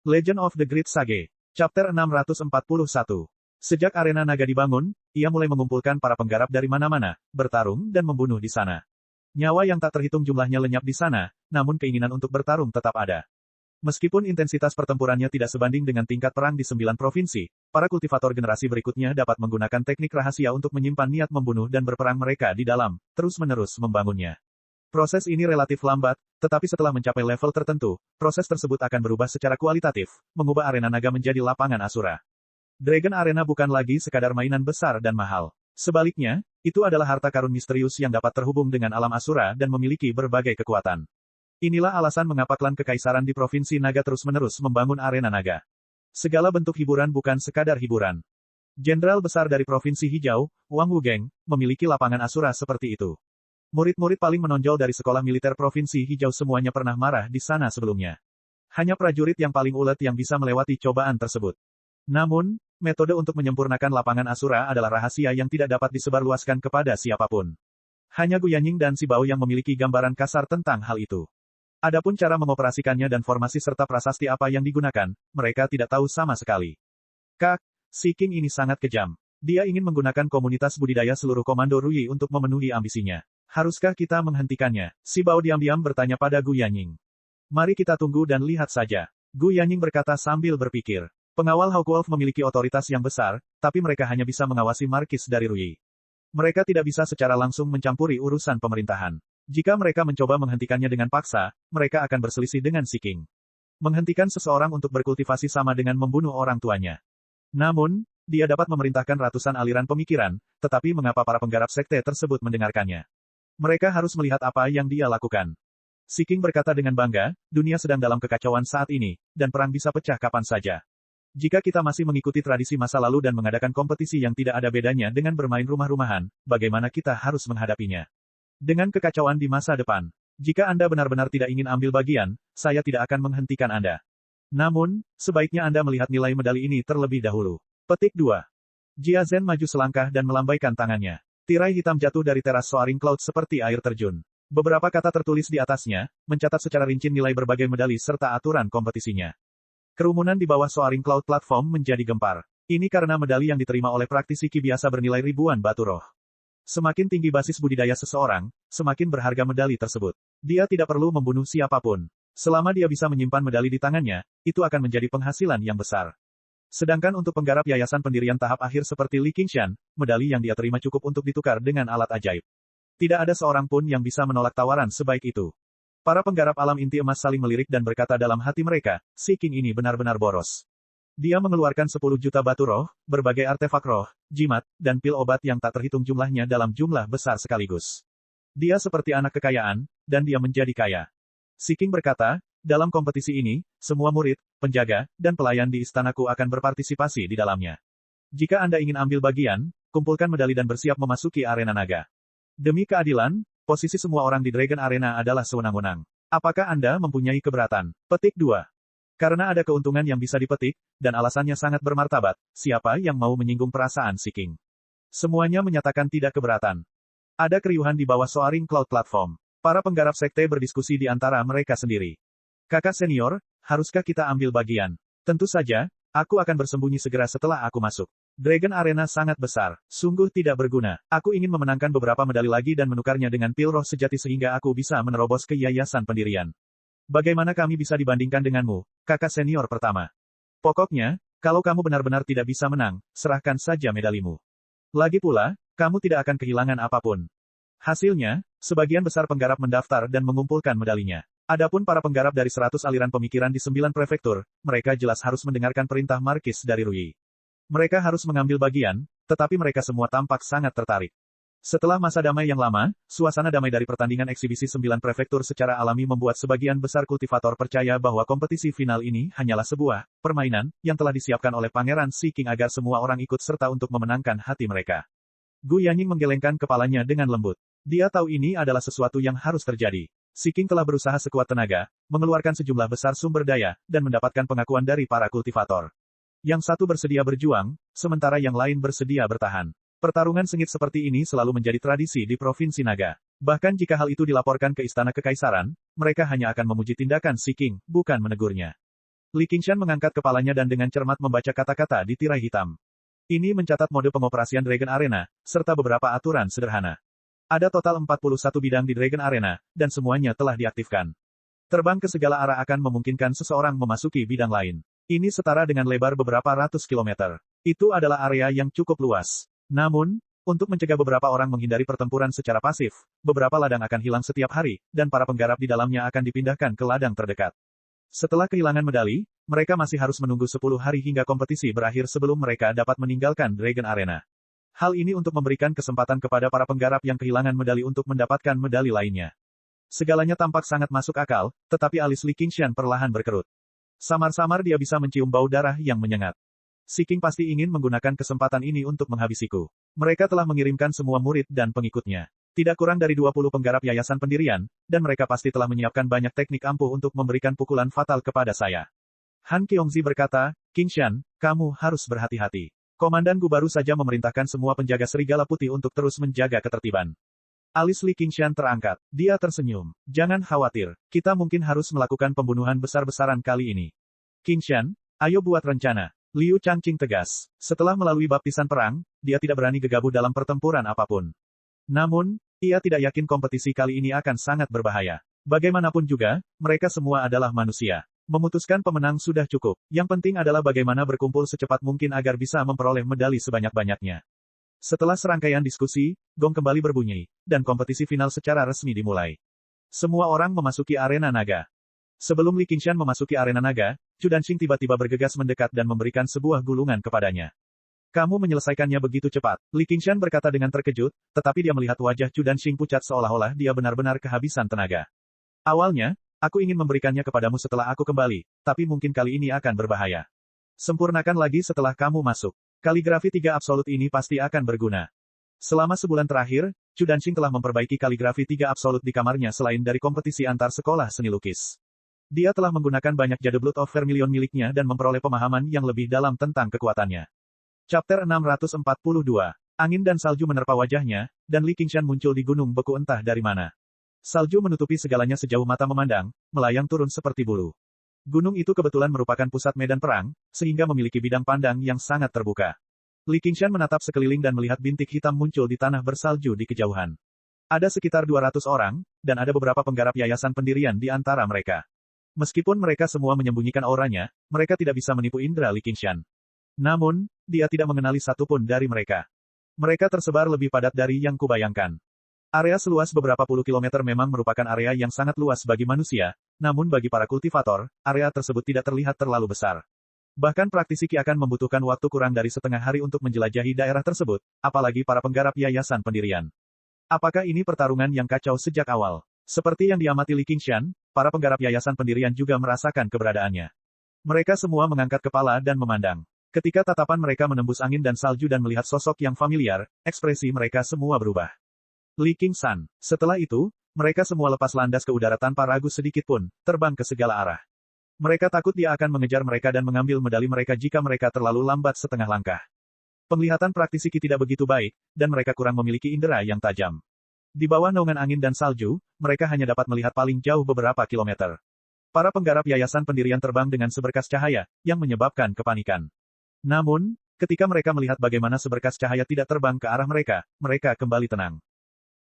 Legend of the Great Sage. Chapter 641. Sejak arena naga dibangun, ia mulai mengumpulkan para penggarap dari mana-mana, bertarung dan membunuh di sana. Nyawa yang tak terhitung jumlahnya lenyap di sana, namun keinginan untuk bertarung tetap ada. Meskipun intensitas pertempurannya tidak sebanding dengan tingkat perang di 9 provinsi, para kultivator generasi berikutnya dapat menggunakan teknik rahasia untuk menyimpan niat membunuh dan berperang mereka di dalam, terus-menerus membangunnya. Proses ini relatif lambat, tetapi setelah mencapai level tertentu, proses tersebut akan berubah secara kualitatif, mengubah arena naga menjadi lapangan Asura. Dragon Arena bukan lagi sekadar mainan besar dan mahal. Sebaliknya, itu adalah harta karun misterius yang dapat terhubung dengan alam Asura dan memiliki berbagai kekuatan. Inilah alasan mengapa klan kekaisaran di Provinsi Naga terus-menerus membangun arena naga. Segala bentuk hiburan bukan sekadar hiburan. Jenderal besar dari Provinsi Hijau, Wang Wugeng, memiliki lapangan Asura seperti itu. Murid-murid paling menonjol dari sekolah militer Provinsi Hijau semuanya pernah marah di sana sebelumnya. Hanya prajurit yang paling ulet yang bisa melewati cobaan tersebut. Namun, metode untuk menyempurnakan lapangan Asura adalah rahasia yang tidak dapat disebarluaskan kepada siapapun. Hanya Gu Yanying dan Si Bao yang memiliki gambaran kasar tentang hal itu. Adapun cara mengoperasikannya dan formasi serta prasasti apa yang digunakan, mereka tidak tahu sama sekali. Kak, si King ini sangat kejam. Dia ingin menggunakan komunitas budidaya seluruh komando Ruyi untuk memenuhi ambisinya. Haruskah kita menghentikannya? Si Bao diam-diam bertanya pada Gu Yanying. Mari kita tunggu dan lihat saja. Gu Yanying berkata sambil berpikir. Pengawal Hawkwolf memiliki otoritas yang besar, tapi mereka hanya bisa mengawasi markis dari Ruyi. Mereka tidak bisa secara langsung mencampuri urusan pemerintahan. Jika mereka mencoba menghentikannya dengan paksa, mereka akan berselisih dengan si King. Menghentikan seseorang untuk berkultivasi sama dengan membunuh orang tuanya. Namun, dia dapat memerintahkan ratusan aliran pemikiran, tetapi mengapa para penggarap sekte tersebut mendengarkannya? Mereka harus melihat apa yang dia lakukan. Si King berkata dengan bangga, dunia sedang dalam kekacauan saat ini, dan perang bisa pecah kapan saja. Jika kita masih mengikuti tradisi masa lalu dan mengadakan kompetisi yang tidak ada bedanya dengan bermain rumah-rumahan, bagaimana kita harus menghadapinya? Dengan kekacauan di masa depan. Jika Anda benar-benar tidak ingin ambil bagian, saya tidak akan menghentikan Anda. Namun, sebaiknya Anda melihat nilai medali ini terlebih dahulu. Petik 2. Jia Zhen maju selangkah dan melambaikan tangannya. Tirai hitam jatuh dari teras Soaring Cloud seperti air terjun. Beberapa kata tertulis di atasnya, mencatat secara rinci nilai berbagai medali serta aturan kompetisinya. Kerumunan di bawah Soaring Cloud platform menjadi gempar. Ini karena medali yang diterima oleh praktisi Ki biasa bernilai ribuan batu roh. Semakin tinggi basis budidaya seseorang, semakin berharga medali tersebut. Dia tidak perlu membunuh siapapun. Selama dia bisa menyimpan medali di tangannya, itu akan menjadi penghasilan yang besar. Sedangkan untuk penggarap yayasan pendirian tahap akhir seperti Li Qingshan, medali yang dia terima cukup untuk ditukar dengan alat ajaib. Tidak ada seorang pun yang bisa menolak tawaran sebaik itu. Para penggarap alam inti emas saling melirik dan berkata dalam hati mereka, si King ini benar-benar boros. Dia mengeluarkan 10 juta batu roh, berbagai artefak roh, jimat, dan pil obat yang tak terhitung jumlahnya dalam jumlah besar sekaligus. Dia seperti anak kekayaan, dan dia menjadi kaya. Si King berkata, dalam kompetisi ini, semua murid, penjaga, dan pelayan di istanaku akan berpartisipasi di dalamnya. Jika Anda ingin ambil bagian, kumpulkan medali dan bersiap memasuki arena naga. Demi keadilan, posisi semua orang di Dragon Arena adalah sewenang-wenang. Apakah Anda mempunyai keberatan? Petik 2. Karena ada keuntungan yang bisa dipetik, dan alasannya sangat bermartabat, siapa yang mau menyinggung perasaan si King? Semuanya menyatakan tidak keberatan. Ada keriuhan di bawah Soaring Cloud Platform. Para penggarap sekte berdiskusi di antara mereka sendiri. Kakak senior, haruskah kita ambil bagian? Tentu saja, aku akan bersembunyi segera setelah aku masuk. Dragon Arena sangat besar, sungguh tidak berguna. Aku ingin memenangkan beberapa medali lagi dan menukarnya dengan pil roh sejati sehingga aku bisa menerobos ke yayasan pendirian. Bagaimana kami bisa dibandingkan denganmu, kakak senior pertama? Pokoknya, kalau kamu benar-benar tidak bisa menang, serahkan saja medalimu. Lagi pula, kamu tidak akan kehilangan apapun. Hasilnya, sebagian besar penggarap mendaftar dan mengumpulkan medalinya. Adapun para penggarap dari 100 aliran pemikiran di 9 prefektur, mereka jelas harus mendengarkan perintah markis dari Ruyi. Mereka harus mengambil bagian, tetapi mereka semua tampak sangat tertarik. Setelah masa damai yang lama, suasana damai dari pertandingan eksibisi 9 prefektur secara alami membuat sebagian besar kultivator percaya bahwa kompetisi final ini hanyalah sebuah permainan yang telah disiapkan oleh Pangeran Si King agar semua orang ikut serta untuk memenangkan hati mereka. Gu Yanying menggelengkan kepalanya dengan lembut. Dia tahu ini adalah sesuatu yang harus terjadi. Si King telah berusaha sekuat tenaga, mengeluarkan sejumlah besar sumber daya, dan mendapatkan pengakuan dari para kultivator. Yang satu bersedia berjuang, sementara yang lain bersedia bertahan. Pertarungan sengit seperti ini selalu menjadi tradisi di Provinsi Naga. Bahkan jika hal itu dilaporkan ke Istana Kekaisaran, mereka hanya akan memuji tindakan si King, bukan menegurnya. Li Qingshan mengangkat kepalanya dan dengan cermat membaca kata-kata di tirai hitam. Ini mencatat mode pengoperasian Dragon Arena, serta beberapa aturan sederhana. Ada total 41 bidang di Dragon Arena, dan semuanya telah diaktifkan. Terbang ke segala arah akan memungkinkan seseorang memasuki bidang lain. Ini setara dengan lebar beberapa ratus kilometer. Itu adalah area yang cukup luas. Namun, untuk mencegah beberapa orang menghindari pertempuran secara pasif, beberapa ladang akan hilang setiap hari, dan para penggarap di dalamnya akan dipindahkan ke ladang terdekat. Setelah kehilangan medali, mereka masih harus menunggu 10 hari hingga kompetisi berakhir sebelum mereka dapat meninggalkan Dragon Arena. Hal ini untuk memberikan kesempatan kepada para penggarap yang kehilangan medali untuk mendapatkan medali lainnya. Segalanya tampak sangat masuk akal, tetapi alis Li Qingshan perlahan berkerut. Samar-samar dia bisa mencium bau darah yang menyengat. Si King pasti ingin menggunakan kesempatan ini untuk menghabisiku. Mereka telah mengirimkan semua murid dan pengikutnya. Tidak kurang dari 20 penggarap yayasan pendirian, dan mereka pasti telah menyiapkan banyak teknik ampuh untuk memberikan pukulan fatal kepada saya. Han Qiongzi berkata, Qingshan, kamu harus berhati-hati. Komandan Gu baru saja memerintahkan semua penjaga serigala putih untuk terus menjaga ketertiban. Alis Li Qingshan terangkat. Dia tersenyum. Jangan khawatir, kita mungkin harus melakukan pembunuhan besar-besaran kali ini. Qingshan, ayo buat rencana. Liu Changqing tegas. Setelah melalui baptisan perang, dia tidak berani gegabah dalam pertempuran apapun. Namun, ia tidak yakin kompetisi kali ini akan sangat berbahaya. Bagaimanapun juga, mereka semua adalah manusia. Memutuskan pemenang sudah cukup. Yang penting adalah bagaimana berkumpul secepat mungkin agar bisa memperoleh medali sebanyak-banyaknya. Setelah serangkaian diskusi, gong kembali berbunyi, dan kompetisi final secara resmi dimulai. Semua orang memasuki arena naga. Sebelum Li Qingshan memasuki arena naga, Chu Danxing tiba-tiba bergegas mendekat dan memberikan sebuah gulungan kepadanya. Kamu menyelesaikannya begitu cepat, Li Qingshan berkata dengan terkejut, tetapi dia melihat wajah Chu Danxing pucat seolah-olah dia benar-benar kehabisan tenaga. Awalnya, aku ingin memberikannya kepadamu setelah aku kembali, tapi mungkin kali ini akan berbahaya. Sempurnakan lagi setelah kamu masuk. Kaligrafi 3 absolut ini pasti akan berguna. Selama sebulan terakhir, Chu Danxing telah memperbaiki kaligrafi 3 absolut di kamarnya selain dari kompetisi antar sekolah seni lukis. Dia telah menggunakan banyak jade Blood of Vermilion miliknya dan memperoleh pemahaman yang lebih dalam tentang kekuatannya. Chapter 642. Angin dan salju menerpa wajahnya, dan Li Qingshan muncul di gunung beku entah dari mana. Salju menutupi segalanya sejauh mata memandang, melayang turun seperti bulu. Gunung itu kebetulan merupakan pusat medan perang, sehingga memiliki bidang pandang yang sangat terbuka. Li Qingshan menatap sekeliling dan melihat bintik hitam muncul di tanah bersalju di kejauhan. Ada sekitar 200 orang, dan ada beberapa penggarap yayasan pendirian di antara mereka. Meskipun mereka semua menyembunyikan auranya, mereka tidak bisa menipu indera Li Qingshan. Namun, dia tidak mengenali satupun dari mereka. Mereka tersebar lebih padat dari yang kubayangkan. Area seluas beberapa puluh kilometer memang merupakan area yang sangat luas bagi manusia, namun bagi para kultivator, area tersebut tidak terlihat terlalu besar. Bahkan praktisi Qi akan membutuhkan waktu kurang dari setengah hari untuk menjelajahi daerah tersebut, apalagi para penggarap yayasan pendirian. Apakah ini pertarungan yang kacau sejak awal? Seperti yang diamati Li Qingshan, para penggarap yayasan pendirian juga merasakan keberadaannya. Mereka semua mengangkat kepala dan memandang. Ketika tatapan mereka menembus angin dan salju dan melihat sosok yang familiar, ekspresi mereka semua berubah. Li Qingshan. Setelah itu, mereka semua lepas landas ke udara tanpa ragu sedikit pun, terbang ke segala arah. Mereka takut dia akan mengejar mereka dan mengambil medali mereka jika mereka terlalu lambat setengah langkah. Penglihatan praktisi Qi tidak begitu baik, dan mereka kurang memiliki indera yang tajam. Di bawah naungan angin dan salju, mereka hanya dapat melihat paling jauh beberapa kilometer. Para penggarap yayasan pendirian terbang dengan seberkas cahaya, yang menyebabkan kepanikan. Namun, ketika mereka melihat bagaimana seberkas cahaya tidak terbang ke arah mereka, mereka kembali tenang.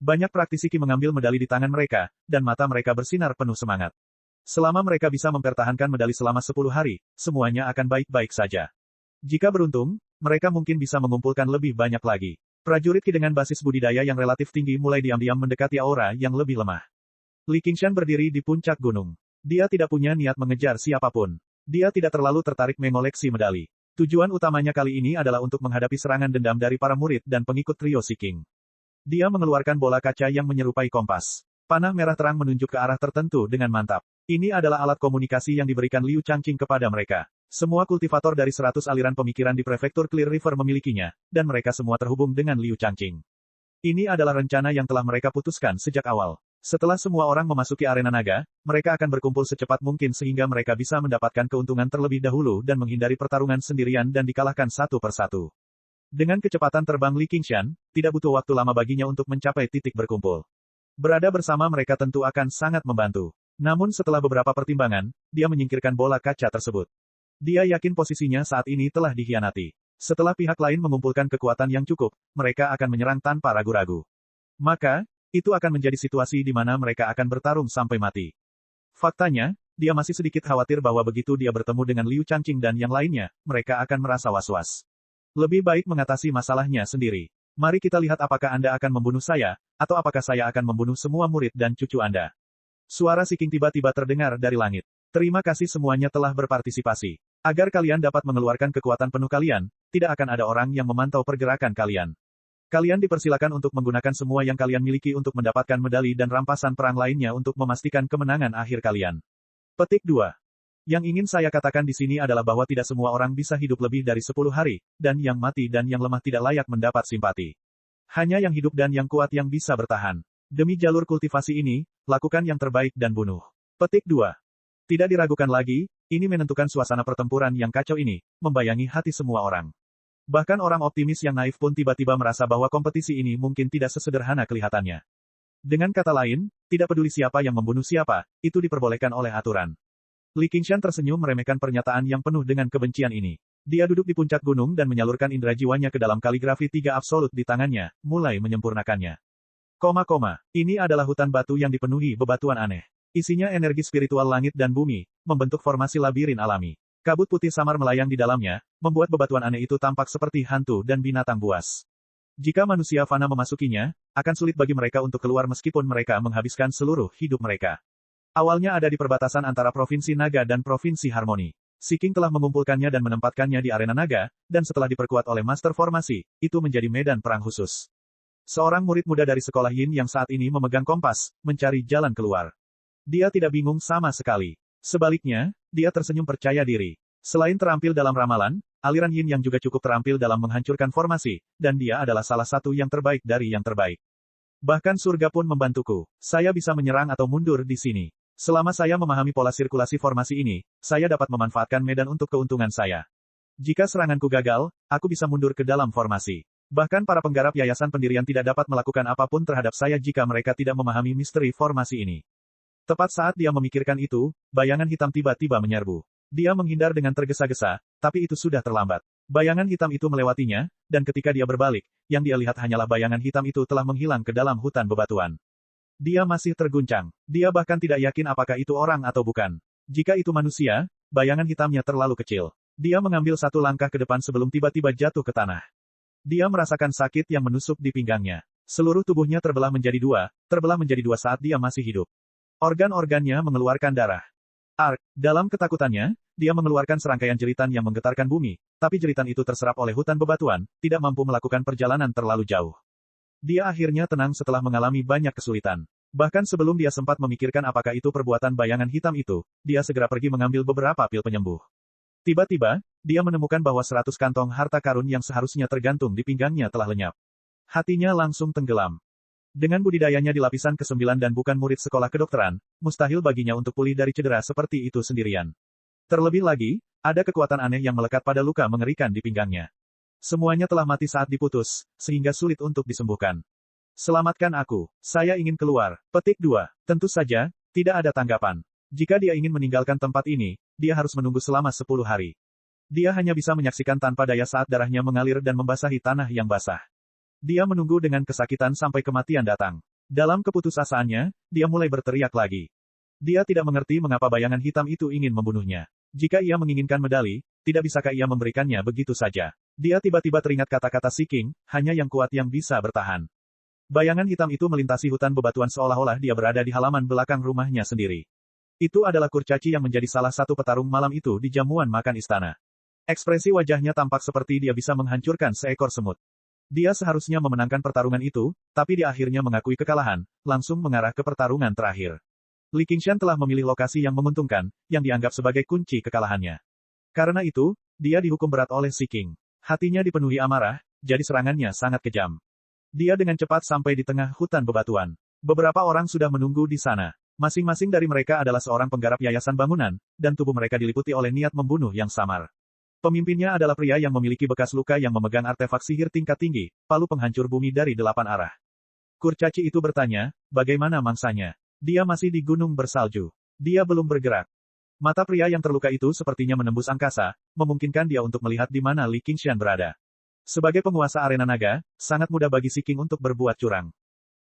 Banyak praktisi Qi mengambil medali di tangan mereka, dan mata mereka bersinar penuh semangat. Selama mereka bisa mempertahankan medali selama 10 hari, semuanya akan baik-baik saja. Jika beruntung, mereka mungkin bisa mengumpulkan lebih banyak lagi. Prajurit Qi dengan basis budidaya yang relatif tinggi mulai diam-diam mendekati aura yang lebih lemah. Li Qingshan berdiri di puncak gunung. Dia tidak punya niat mengejar siapapun. Dia tidak terlalu tertarik mengoleksi medali. Tujuan utamanya kali ini adalah untuk menghadapi serangan dendam dari para murid dan pengikut trio Si King. Dia mengeluarkan bola kaca yang menyerupai kompas. Panah merah terang menunjuk ke arah tertentu dengan mantap. Ini adalah alat komunikasi yang diberikan Liu Changqing kepada mereka. Semua kultivator dari 100 aliran pemikiran di prefektur Clear River memilikinya, dan mereka semua terhubung dengan Liu Changqing. Ini adalah rencana yang telah mereka putuskan sejak awal. Setelah semua orang memasuki arena naga, mereka akan berkumpul secepat mungkin sehingga mereka bisa mendapatkan keuntungan terlebih dahulu dan menghindari pertarungan sendirian dan dikalahkan satu persatu. Dengan kecepatan terbang Li Qingshan, tidak butuh waktu lama baginya untuk mencapai titik berkumpul. Berada bersama mereka tentu akan sangat membantu. Namun setelah beberapa pertimbangan, dia menyingkirkan bola kaca tersebut. Dia yakin posisinya saat ini telah dikhianati. Setelah pihak lain mengumpulkan kekuatan yang cukup, mereka akan menyerang tanpa ragu-ragu. Maka, itu akan menjadi situasi di mana mereka akan bertarung sampai mati. Faktanya, dia masih sedikit khawatir bahwa begitu dia bertemu dengan Liu Changqing dan yang lainnya, mereka akan merasa was-was. Lebih baik mengatasi masalahnya sendiri. Mari kita lihat apakah Anda akan membunuh saya, atau apakah saya akan membunuh semua murid dan cucu Anda. Suara Siking tiba-tiba terdengar dari langit. Terima kasih semuanya telah berpartisipasi. Agar kalian dapat mengeluarkan kekuatan penuh kalian, tidak akan ada orang yang memantau pergerakan kalian. Kalian dipersilakan untuk menggunakan semua yang kalian miliki untuk mendapatkan medali dan rampasan perang lainnya untuk memastikan kemenangan akhir kalian. Petik 2. Yang ingin saya katakan di sini adalah bahwa tidak semua orang bisa hidup lebih dari 10 hari, dan yang mati dan yang lemah tidak layak mendapat simpati. Hanya yang hidup dan yang kuat yang bisa bertahan. Demi jalur kultivasi ini, lakukan yang terbaik dan bunuh. Petik 2. Tidak diragukan lagi, ini menentukan suasana pertempuran yang kacau ini, membayangi hati semua orang. Bahkan orang optimis yang naif pun tiba-tiba merasa bahwa kompetisi ini mungkin tidak sesederhana kelihatannya. Dengan kata lain, tidak peduli siapa yang membunuh siapa, itu diperbolehkan oleh aturan. Li Qingshan tersenyum meremehkan pernyataan yang penuh dengan kebencian ini. Dia duduk di puncak gunung dan menyalurkan indera jiwanya ke dalam kaligrafi 3 absolut di tangannya, mulai menyempurnakannya. Ini adalah hutan batu yang dipenuhi bebatuan aneh. Isinya energi spiritual langit dan bumi, membentuk formasi labirin alami. Kabut putih samar melayang di dalamnya, membuat bebatuan aneh itu tampak seperti hantu dan binatang buas. Jika manusia fana memasukinya, akan sulit bagi mereka untuk keluar meskipun mereka menghabiskan seluruh hidup mereka. Awalnya ada di perbatasan antara Provinsi Naga dan Provinsi Harmoni. Siking telah mengumpulkannya dan menempatkannya di arena naga, dan setelah diperkuat oleh Master Formasi, itu menjadi medan perang khusus. Seorang murid muda dari sekolah Yin yang saat ini memegang kompas, mencari jalan keluar. Dia tidak bingung sama sekali. Sebaliknya, dia tersenyum percaya diri. Selain terampil dalam ramalan, aliran Yin yang juga cukup terampil dalam menghancurkan formasi, dan dia adalah salah satu yang terbaik dari yang terbaik. Bahkan surga pun membantuku. Saya bisa menyerang atau mundur di sini. Selama saya memahami pola sirkulasi formasi ini, saya dapat memanfaatkan medan untuk keuntungan saya. Jika seranganku gagal, aku bisa mundur ke dalam formasi. Bahkan para penggarap yayasan pendirian tidak dapat melakukan apapun terhadap saya jika mereka tidak memahami misteri formasi ini. Tepat saat dia memikirkan itu, bayangan hitam tiba-tiba menyerbu. Dia menghindar dengan tergesa-gesa, tapi itu sudah terlambat. Bayangan hitam itu melewatinya, dan ketika dia berbalik, yang dia lihat hanyalah bayangan hitam itu telah menghilang ke dalam hutan bebatuan. Dia masih terguncang. Dia bahkan tidak yakin apakah itu orang atau bukan. Jika itu manusia, bayangan hitamnya terlalu kecil. Dia mengambil satu langkah ke depan sebelum tiba-tiba jatuh ke tanah. Dia merasakan sakit yang menusuk di pinggangnya. Seluruh tubuhnya terbelah menjadi dua saat dia masih hidup. Organ-organnya mengeluarkan darah. Dalam ketakutannya, dia mengeluarkan serangkaian jeritan yang menggetarkan bumi, tapi jeritan itu terserap oleh hutan bebatuan, tidak mampu melakukan perjalanan terlalu jauh. Dia akhirnya tenang setelah mengalami banyak kesulitan. Bahkan sebelum dia sempat memikirkan apakah itu perbuatan bayangan hitam itu, dia segera pergi mengambil beberapa pil penyembuh. Tiba-tiba, dia menemukan bahwa 100 kantong harta karun yang seharusnya tergantung di pinggangnya telah lenyap. Hatinya langsung tenggelam. Dengan budidayanya di lapisan ke-9 dan bukan murid sekolah kedokteran, mustahil baginya untuk pulih dari cedera seperti itu sendirian. Terlebih lagi, ada kekuatan aneh yang melekat pada luka mengerikan di pinggangnya. Semuanya telah mati saat diputus, sehingga sulit untuk disembuhkan. Selamatkan aku, saya ingin keluar. Petik 2. Tentu saja, tidak ada tanggapan. Jika dia ingin meninggalkan tempat ini, dia harus menunggu selama 10 hari. Dia hanya bisa menyaksikan tanpa daya saat darahnya mengalir dan membasahi tanah yang basah. Dia menunggu dengan kesakitan sampai kematian datang. Dalam keputusasaannya, dia mulai berteriak lagi. Dia tidak mengerti mengapa bayangan hitam itu ingin membunuhnya. Jika ia menginginkan medali, tidak bisakah ia memberikannya begitu saja? Dia tiba-tiba teringat kata-kata Siking, hanya yang kuat yang bisa bertahan. Bayangan hitam itu melintasi hutan bebatuan seolah-olah dia berada di halaman belakang rumahnya sendiri. Itu adalah kurcaci yang menjadi salah satu petarung malam itu di jamuan makan istana. Ekspresi wajahnya tampak seperti dia bisa menghancurkan seekor semut. Dia seharusnya memenangkan pertarungan itu, tapi dia akhirnya mengakui kekalahan, langsung mengarah ke pertarungan terakhir. Li Qingshan telah memilih lokasi yang menguntungkan, yang dianggap sebagai kunci kekalahannya. Karena itu, dia dihukum berat oleh Siking. Hatinya dipenuhi amarah, jadi serangannya sangat kejam. Dia dengan cepat sampai di tengah hutan bebatuan. Beberapa orang sudah menunggu di sana. Masing-masing dari mereka adalah seorang penggarap yayasan bangunan, dan tubuh mereka diliputi oleh niat membunuh yang samar. Pemimpinnya adalah pria yang memiliki bekas luka yang memegang artefak sihir tingkat tinggi, palu penghancur bumi dari 8 arah. Kurcaci itu bertanya, bagaimana mangsanya? Dia masih di gunung bersalju. Dia belum bergerak. Mata pria yang terluka itu sepertinya menembus angkasa, memungkinkan dia untuk melihat di mana Li Qingshan berada. Sebagai penguasa arena naga, sangat mudah bagi Si King untuk berbuat curang.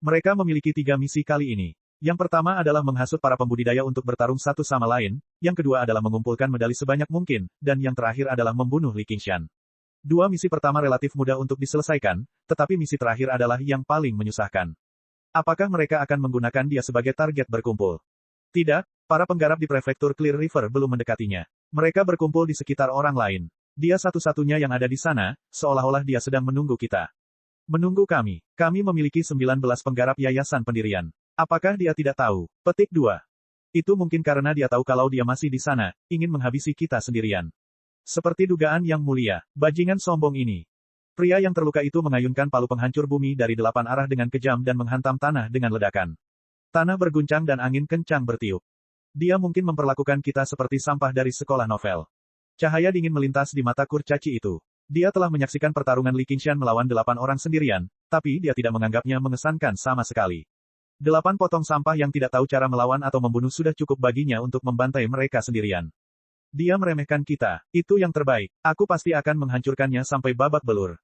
Mereka memiliki 3 misi kali ini. Yang pertama adalah menghasut para pembudidaya untuk bertarung satu sama lain, yang kedua adalah mengumpulkan medali sebanyak mungkin, dan yang terakhir adalah membunuh Li Qingshan. 2 misi pertama relatif mudah untuk diselesaikan, tetapi misi terakhir adalah yang paling menyusahkan. Apakah mereka akan menggunakan dia sebagai target berkumpul? Tidak, para penggarap di prefektur Clear River belum mendekatinya. Mereka berkumpul di sekitar orang lain. Dia satu-satunya yang ada di sana, seolah-olah dia sedang menunggu kita. Menunggu kami. Kami memiliki 19 penggarap yayasan pendirian. Apakah dia tidak tahu? Petik 2. Itu mungkin karena dia tahu kalau dia masih di sana, ingin menghabisi kita sendirian. Seperti dugaan yang mulia, bajingan sombong ini. Pria yang terluka itu mengayunkan palu penghancur bumi dari 8 arah dengan kejam dan menghantam tanah dengan ledakan. Tanah berguncang dan angin kencang bertiup. Dia mungkin memperlakukan kita seperti sampah dari sekolah novel. Cahaya dingin melintas di mata kurcaci itu. Dia telah menyaksikan pertarungan Li Qingshan melawan 8 orang sendirian, tapi dia tidak menganggapnya mengesankan sama sekali. 8 potong sampah yang tidak tahu cara melawan atau membunuh sudah cukup baginya untuk membantai mereka sendirian. Dia meremehkan kita. Itu yang terbaik. Aku pasti akan menghancurkannya sampai babak belur.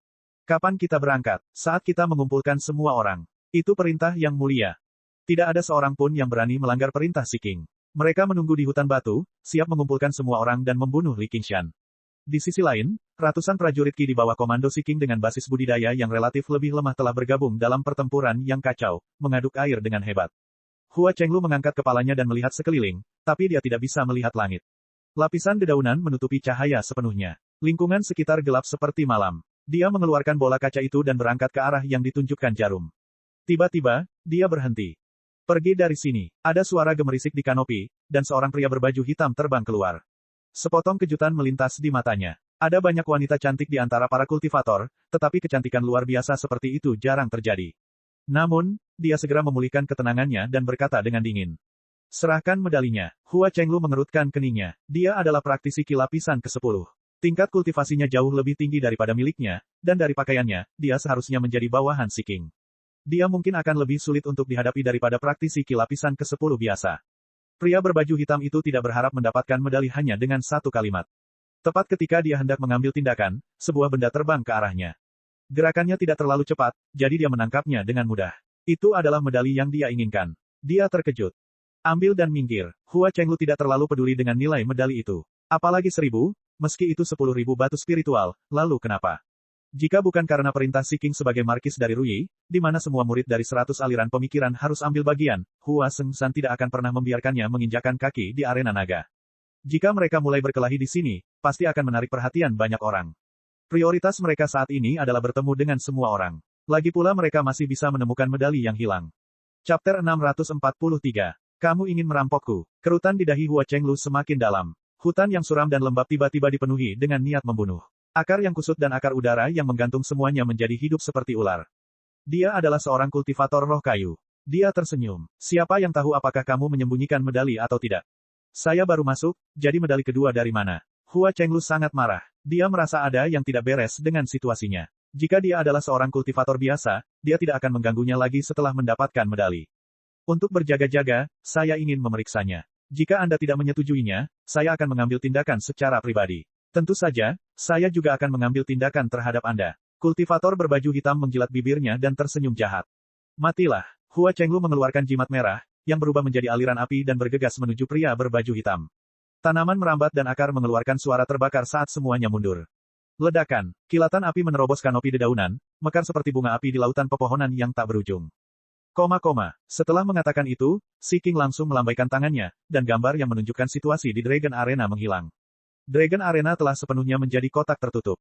Kapan kita berangkat? Saat kita mengumpulkan semua orang. Itu perintah yang mulia. Tidak ada seorang pun yang berani melanggar perintah Si King. Mereka menunggu di hutan batu, siap mengumpulkan semua orang dan membunuh Li Qingshan. Di sisi lain, ratusan prajurit Qi di bawah komando Si King dengan basis budidaya yang relatif lebih lemah telah bergabung dalam pertempuran yang kacau, mengaduk air dengan hebat. Hua Chenglu mengangkat kepalanya dan melihat sekeliling, tapi dia tidak bisa melihat langit. Lapisan dedaunan menutupi cahaya sepenuhnya. Lingkungan sekitar gelap seperti malam. Dia mengeluarkan bola kaca itu dan berangkat ke arah yang ditunjukkan jarum. Tiba-tiba, dia berhenti. Pergi dari sini. Ada suara gemerisik di kanopi, dan seorang pria berbaju hitam terbang keluar. Sepotong kejutan melintas di matanya. Ada banyak wanita cantik di antara para kultivator, tetapi kecantikan luar biasa seperti itu jarang terjadi. Namun, dia segera memulihkan ketenangannya dan berkata dengan dingin. Serahkan medalinya. Hua Chenglu mengerutkan keningnya. Dia adalah praktisi Qi lapisan ke-10. Tingkat kultivasinya jauh lebih tinggi daripada miliknya, dan dari pakaiannya, dia seharusnya menjadi bawahan Si King. Dia mungkin akan lebih sulit untuk dihadapi daripada praktisi Qi lapisan ke-10 biasa. Pria berbaju hitam itu tidak berharap mendapatkan medali hanya dengan satu kalimat. Tepat ketika dia hendak mengambil tindakan, sebuah benda terbang ke arahnya. Gerakannya tidak terlalu cepat, jadi dia menangkapnya dengan mudah. Itu adalah medali yang dia inginkan. Dia terkejut. Ambil dan minggir. Hua Chenglu tidak terlalu peduli dengan nilai medali itu. Apalagi 1000, meski itu 10.000 batu spiritual, lalu kenapa? Jika bukan karena perintah Si King sebagai markis dari Ruyi, di mana semua murid dari 100 aliran pemikiran harus ambil bagian, Hua Sengshan tidak akan pernah membiarkannya menginjakan kaki di arena naga. Jika mereka mulai berkelahi di sini, pasti akan menarik perhatian banyak orang. Prioritas mereka saat ini adalah bertemu dengan semua orang. Lagi pula mereka masih bisa menemukan medali yang hilang. Chapter 643. Kamu ingin merampokku. Kerutan di dahi Hua Chenglu semakin dalam. Hutan yang suram dan lembab tiba-tiba dipenuhi dengan niat membunuh. Akar yang kusut dan akar udara yang menggantung semuanya menjadi hidup seperti ular. Dia adalah seorang kultivator roh kayu. Dia tersenyum. Siapa yang tahu apakah kamu menyembunyikan medali atau tidak? Saya baru masuk, jadi medali kedua dari mana? Hua Chenglu sangat marah. Dia merasa ada yang tidak beres dengan situasinya. Jika dia adalah seorang kultivator biasa, dia tidak akan mengganggunya lagi setelah mendapatkan medali. Untuk berjaga-jaga, saya ingin memeriksanya. Jika Anda tidak menyetujuinya, saya akan mengambil tindakan secara pribadi. Tentu saja, saya juga akan mengambil tindakan terhadap Anda. Kultivator berbaju hitam menjilat bibirnya dan tersenyum jahat. Matilah. Hua Chenglu mengeluarkan jimat merah, yang berubah menjadi aliran api dan bergegas menuju pria berbaju hitam. Tanaman merambat dan akar mengeluarkan suara terbakar saat semuanya mundur. Ledakan. Kilatan api menerobos kanopi dedaunan, mekar seperti bunga api di lautan pepohonan yang tak berujung. Setelah mengatakan itu, Si King langsung melambaikan tangannya, dan gambar yang menunjukkan situasi di Dragon Arena menghilang. Dragon Arena telah sepenuhnya menjadi kotak tertutup.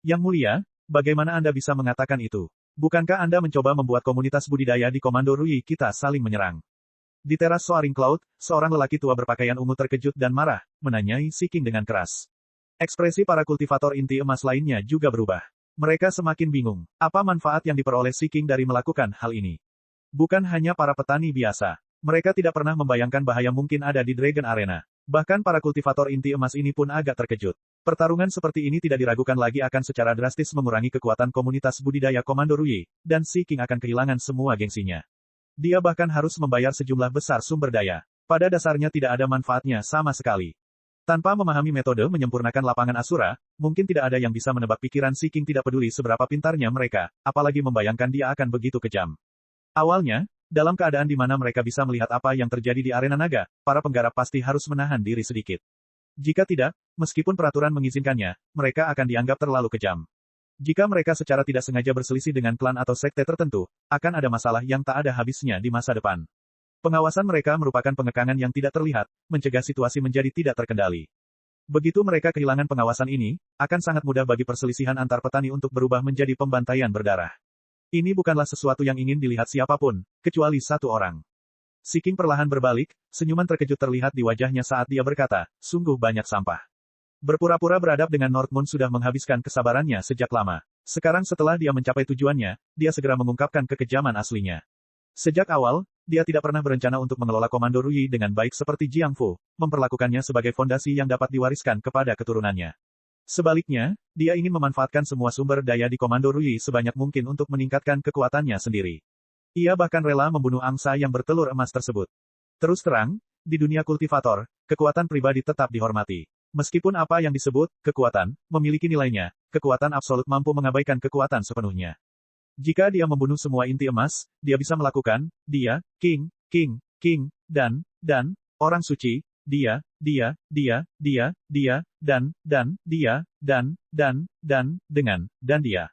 Yang mulia, bagaimana Anda bisa mengatakan itu? Bukankah Anda mencoba membuat komunitas budidaya di Komando Ruyi kita saling menyerang? Di teras Soaring Cloud, seorang lelaki tua berpakaian ungu terkejut dan marah, menanyai Si King dengan keras. Ekspresi para kultivator inti emas lainnya juga berubah. Mereka semakin bingung. Apa manfaat yang diperoleh Si King dari melakukan hal ini? Bukan hanya para petani biasa. Mereka tidak pernah membayangkan bahaya mungkin ada di Dragon Arena. Bahkan para kultivator inti emas ini pun agak terkejut. Pertarungan seperti ini tidak diragukan lagi akan secara drastis mengurangi kekuatan komunitas budidaya Komando Ruyi, dan Si King akan kehilangan semua gengsinya. Dia bahkan harus membayar sejumlah besar sumber daya. Pada dasarnya tidak ada manfaatnya sama sekali. Tanpa memahami metode menyempurnakan lapangan Asura, mungkin tidak ada yang bisa menebak pikiran Si King tidak peduli seberapa pintarnya mereka, apalagi membayangkan dia akan begitu kejam. Awalnya, dalam keadaan di mana mereka bisa melihat apa yang terjadi di arena naga, para penggarap pasti harus menahan diri sedikit. Jika tidak, meskipun peraturan mengizinkannya, mereka akan dianggap terlalu kejam. Jika mereka secara tidak sengaja berselisih dengan klan atau sekte tertentu, akan ada masalah yang tak ada habisnya di masa depan. Pengawasan mereka merupakan pengekangan yang tidak terlihat, mencegah situasi menjadi tidak terkendali. Begitu mereka kehilangan pengawasan ini, akan sangat mudah bagi perselisihan antar petani untuk berubah menjadi pembantaian berdarah. Ini bukanlah sesuatu yang ingin dilihat siapapun, kecuali satu orang. Si King perlahan berbalik, senyuman terkejut terlihat di wajahnya saat dia berkata, sungguh banyak sampah. Berpura-pura beradab dengan Northmoon sudah menghabiskan kesabarannya sejak lama. Sekarang setelah dia mencapai tujuannya, dia segera mengungkapkan kekejaman aslinya. Sejak awal, dia tidak pernah berencana untuk mengelola Komando Ruyi dengan baik seperti Jiang Fu, memperlakukannya sebagai fondasi yang dapat diwariskan kepada keturunannya. Sebaliknya, dia ingin memanfaatkan semua sumber daya di Komando Ruyi sebanyak mungkin untuk meningkatkan kekuatannya sendiri. Ia bahkan rela membunuh angsa yang bertelur emas tersebut. Terus terang, di dunia kultivator, kekuatan pribadi tetap dihormati. Meskipun apa yang disebut kekuatan memiliki nilainya, kekuatan absolut mampu mengabaikan kekuatan sepenuhnya. Jika dia membunuh semua inti emas, dia bisa melakukan, dia, King, dan, orang suci, dia, dan, dia.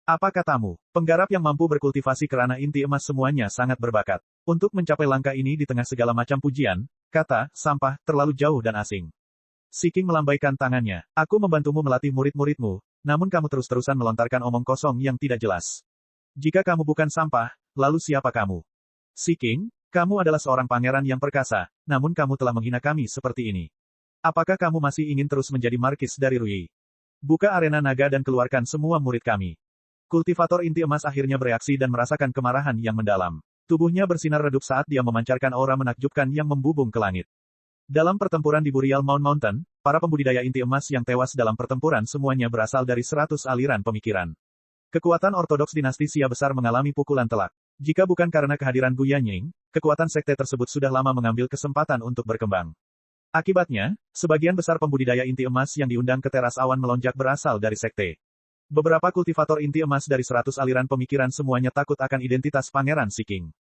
Apa katamu? Penggarap yang mampu berkultivasi kerana inti emas semuanya sangat berbakat. Untuk mencapai langkah ini di tengah segala macam pujian, kata, sampah, terlalu jauh dan asing. Si King melambaikan tangannya. Aku membantumu melatih murid-muridmu, namun kamu terus-terusan melontarkan omong kosong yang tidak jelas. Jika kamu bukan sampah, lalu siapa kamu? Si King, kamu adalah seorang pangeran yang perkasa, namun kamu telah menghina kami seperti ini. Apakah kamu masih ingin terus menjadi markis dari Ruyi? Buka arena naga dan keluarkan semua murid kami. Kultivator inti emas akhirnya bereaksi dan merasakan kemarahan yang mendalam. Tubuhnya bersinar redup saat dia memancarkan aura menakjubkan yang membubung ke langit. Dalam pertempuran di Burial Mountain, para pembudidaya inti emas yang tewas dalam pertempuran semuanya berasal dari 100 aliran pemikiran. Kekuatan ortodoks dinasti Xia besar mengalami pukulan telak. Jika bukan karena kehadiran Gu Yanying, kekuatan sekte tersebut sudah lama mengambil kesempatan untuk berkembang. Akibatnya, sebagian besar pembudidaya inti emas yang diundang ke teras awan melonjak berasal dari sekte. Beberapa kultivator inti emas dari 100 aliran pemikiran semuanya takut akan identitas Pangeran Si King.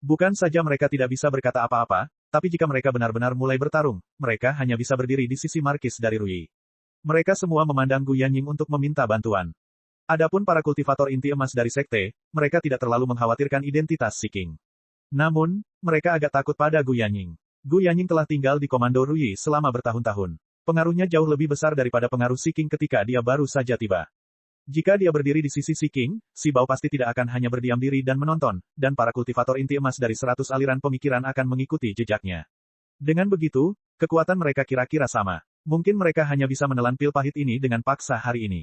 Bukan saja mereka tidak bisa berkata apa-apa, tapi jika mereka benar-benar mulai bertarung, mereka hanya bisa berdiri di sisi markis dari Ruyi. Mereka semua memandang Gu Yanying untuk meminta bantuan. Adapun para kultivator inti emas dari sekte, mereka tidak terlalu mengkhawatirkan identitas Si King. Namun, mereka agak takut pada Gu Yanying. Gu Yanying telah tinggal di Komando Ruyi selama bertahun-tahun. Pengaruhnya jauh lebih besar daripada pengaruh Si King ketika dia baru saja tiba. Jika dia berdiri di sisi Si King, Si Bao pasti tidak akan hanya berdiam diri dan menonton, dan para kultivator inti emas dari 100 aliran pemikiran akan mengikuti jejaknya. Dengan begitu, kekuatan mereka kira-kira sama. Mungkin mereka hanya bisa menelan pil pahit ini dengan paksa hari ini.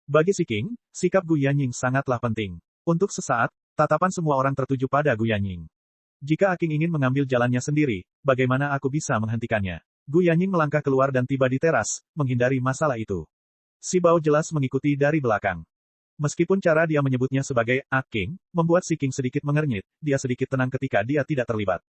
Bagi Si King, sikap Gu Yanying sangatlah penting. Untuk sesaat, tatapan semua orang tertuju pada Gu Yanying. Jika Aking ingin mengambil jalannya sendiri, bagaimana aku bisa menghentikannya? Gu Yanying melangkah keluar dan tiba di teras, menghindari masalah itu. Si Bao jelas mengikuti dari belakang. Meskipun cara dia menyebutnya sebagai Aking membuat Si King sedikit mengernyit, dia sedikit tenang ketika dia tidak terlibat.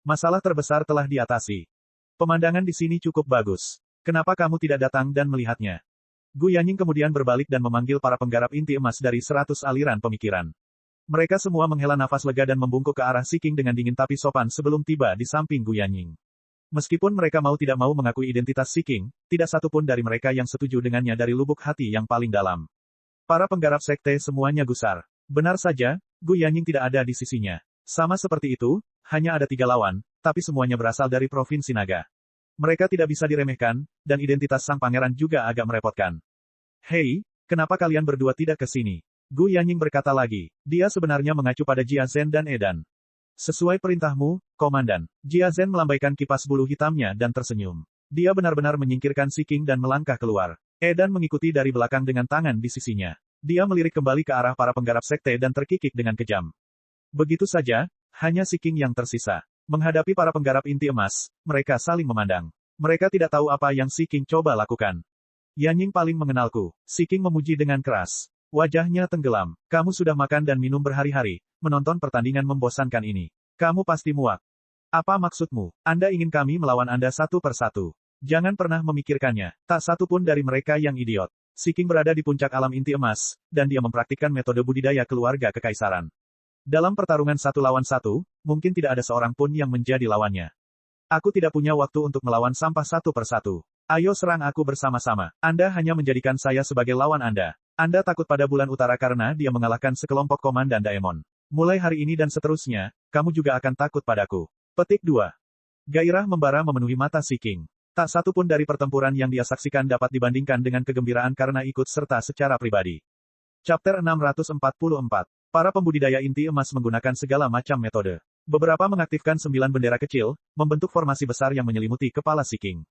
Masalah terbesar telah diatasi. Pemandangan di sini cukup bagus. Kenapa kamu tidak datang dan melihatnya? Gu Yanying kemudian berbalik dan memanggil para penggarap inti emas dari 100 aliran pemikiran. Mereka semua menghela nafas lega dan membungkuk ke arah Si King dengan dingin tapi sopan sebelum tiba di samping Gu Yanying. Meskipun mereka mau tidak mau mengakui identitas Si King, tidak satupun dari mereka yang setuju dengannya dari lubuk hati yang paling dalam. Para penggarap sekte semuanya gusar. Benar saja, Gu Yanying tidak ada di sisinya. Sama seperti itu, hanya ada 3 lawan, tapi semuanya berasal dari Provinsi Naga. Mereka tidak bisa diremehkan, dan identitas sang pangeran juga agak merepotkan. Hei, kenapa kalian berdua tidak ke sini? Gu Yanying berkata lagi. Dia sebenarnya mengacu pada Jia Zhen dan Edan. Sesuai perintahmu, Komandan. Jia Zhen melambaikan kipas bulu hitamnya dan tersenyum. Dia benar-benar menyingkirkan Si King dan melangkah keluar. Edan mengikuti dari belakang dengan tangan di sisinya. Dia melirik kembali ke arah para penggarap sekte dan terkikik dengan kejam. Begitu saja, hanya Si King yang tersisa. Menghadapi para penggarap inti emas, mereka saling memandang. Mereka tidak tahu apa yang Si King coba lakukan. Yanying paling mengenalku. Si King memuji dengan keras. Wajahnya tenggelam. Kamu sudah makan dan minum berhari-hari, menonton pertandingan membosankan ini. Kamu pasti muak. Apa maksudmu? Anda ingin kami melawan Anda satu persatu. Jangan pernah memikirkannya. Tak satu pun dari mereka yang idiot. Si King berada di puncak alam inti emas, dan dia mempraktikkan metode budidaya keluarga kekaisaran. Dalam pertarungan 1 lawan 1, mungkin tidak ada seorang pun yang menjadi lawannya. Aku tidak punya waktu untuk melawan sampah satu persatu. Ayo serang aku bersama-sama. Anda hanya menjadikan saya sebagai lawan Anda. Anda takut pada bulan utara karena dia mengalahkan sekelompok komandan Daemon. Mulai hari ini dan seterusnya, kamu juga akan takut padaku. Petik 2. Gairah membara memenuhi mata si King. Tak satu pun dari pertempuran yang dia saksikan dapat dibandingkan dengan kegembiraan karena ikut serta secara pribadi. Chapter 644. Para pembudidaya inti emas menggunakan segala macam metode. Beberapa mengaktifkan 9 bendera kecil, membentuk formasi besar yang menyelimuti kepala si King.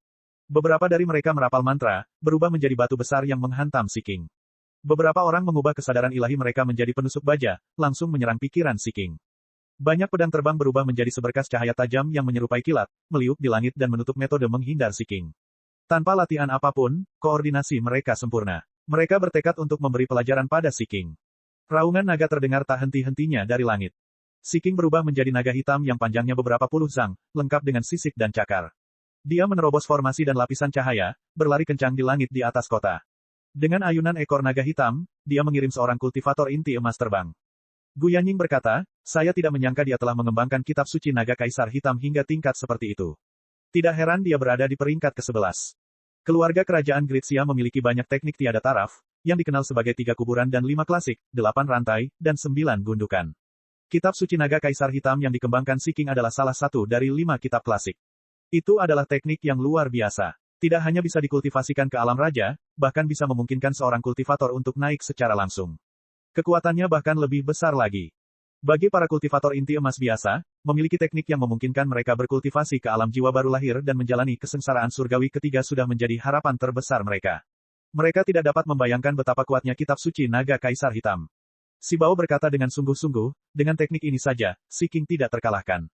Beberapa dari mereka merapal mantra, berubah menjadi batu besar yang menghantam si King. Beberapa orang mengubah kesadaran ilahi mereka menjadi penusuk baja, langsung menyerang pikiran si King. Banyak pedang terbang berubah menjadi seberkas cahaya tajam yang menyerupai kilat, meliuk di langit dan menutup metode menghindar si King. Tanpa latihan apapun, koordinasi mereka sempurna. Mereka bertekad untuk memberi pelajaran pada si King. Raungan naga terdengar tak henti-hentinya dari langit. Si King berubah menjadi naga hitam yang panjangnya beberapa puluh zang, lengkap dengan sisik dan cakar. Dia menerobos formasi dan lapisan cahaya, berlari kencang di langit di atas kota. Dengan ayunan ekor naga hitam, dia mengirim seorang kultivator inti emas terbang. Gu Yanying berkata, saya tidak menyangka dia telah mengembangkan kitab suci naga kaisar hitam hingga tingkat seperti itu. Tidak heran dia berada di peringkat ke-11. Keluarga kerajaan Gritsia memiliki banyak teknik tiada taraf, yang dikenal sebagai 3 kuburan dan 5 klasik, 8 rantai, dan 9 gundukan. Kitab suci naga kaisar hitam yang dikembangkan si King adalah salah satu dari 5 kitab klasik. Itu adalah teknik yang luar biasa. Tidak hanya bisa dikultivasikan ke alam raja, bahkan bisa memungkinkan seorang kultivator untuk naik secara langsung. Kekuatannya bahkan lebih besar lagi. Bagi para kultivator inti emas biasa, memiliki teknik yang memungkinkan mereka berkultivasi ke alam jiwa baru lahir dan menjalani kesengsaraan surgawi ketiga sudah menjadi harapan terbesar mereka. Mereka tidak dapat membayangkan betapa kuatnya kitab suci naga kaisar hitam. Si Bao berkata dengan sungguh-sungguh, dengan teknik ini saja, si King tidak terkalahkan.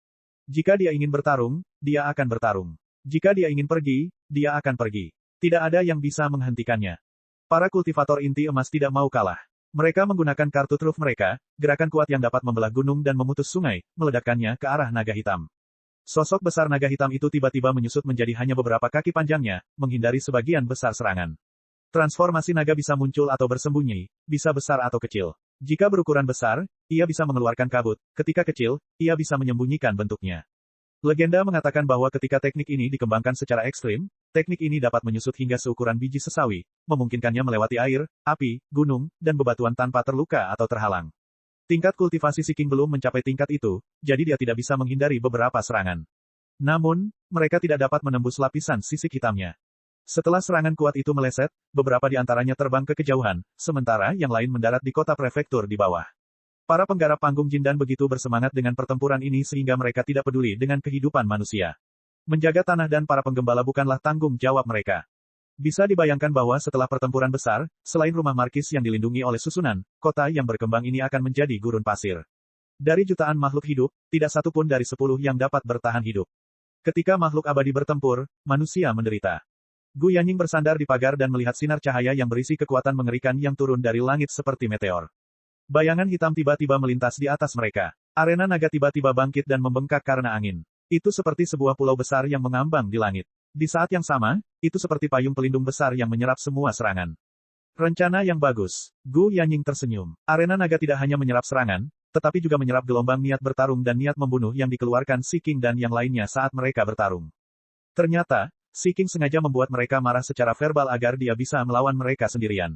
Jika dia ingin bertarung, dia akan bertarung. Jika dia ingin pergi, dia akan pergi. Tidak ada yang bisa menghentikannya. Para kultivator inti emas tidak mau kalah. Mereka menggunakan kartu truf mereka, gerakan kuat yang dapat membelah gunung dan memutus sungai, meledakkannya ke arah naga hitam. Sosok besar naga hitam itu tiba-tiba menyusut menjadi hanya beberapa kaki panjangnya, menghindari sebagian besar serangan. Transformasi naga bisa muncul atau bersembunyi, bisa besar atau kecil. Jika berukuran besar, ia bisa mengeluarkan kabut, ketika kecil, ia bisa menyembunyikan bentuknya. Legenda mengatakan bahwa ketika teknik ini dikembangkan secara ekstrim, teknik ini dapat menyusut hingga seukuran biji sesawi, memungkinkannya melewati air, api, gunung, dan bebatuan tanpa terluka atau terhalang. Tingkat kultivasi si King belum mencapai tingkat itu, jadi dia tidak bisa menghindari beberapa serangan. Namun, mereka tidak dapat menembus lapisan sisik hitamnya. Setelah serangan kuat itu meleset, beberapa di antaranya terbang ke kejauhan, sementara yang lain mendarat di kota prefektur di bawah. Para penggarap panggung Jindan begitu bersemangat dengan pertempuran ini sehingga mereka tidak peduli dengan kehidupan manusia. Menjaga tanah dan para penggembala bukanlah tanggung jawab mereka. Bisa dibayangkan bahwa setelah pertempuran besar, selain rumah markis yang dilindungi oleh susunan, kota yang berkembang ini akan menjadi gurun pasir. Dari jutaan makhluk hidup, tidak satu pun dari 10 yang dapat bertahan hidup. Ketika makhluk abadi bertempur, manusia menderita. Gu Yanying bersandar di pagar dan melihat sinar cahaya yang berisi kekuatan mengerikan yang turun dari langit seperti meteor. Bayangan hitam tiba-tiba melintas di atas mereka. Arena naga tiba-tiba bangkit dan membengkak karena angin. Itu seperti sebuah pulau besar yang mengambang di langit. Di saat yang sama, itu seperti payung pelindung besar yang menyerap semua serangan. Rencana yang bagus. Gu Yanying tersenyum. Arena naga tidak hanya menyerap serangan, tetapi juga menyerap gelombang niat bertarung dan niat membunuh yang dikeluarkan si King dan yang lainnya saat mereka bertarung. Ternyata, si King sengaja membuat mereka marah secara verbal agar dia bisa melawan mereka sendirian.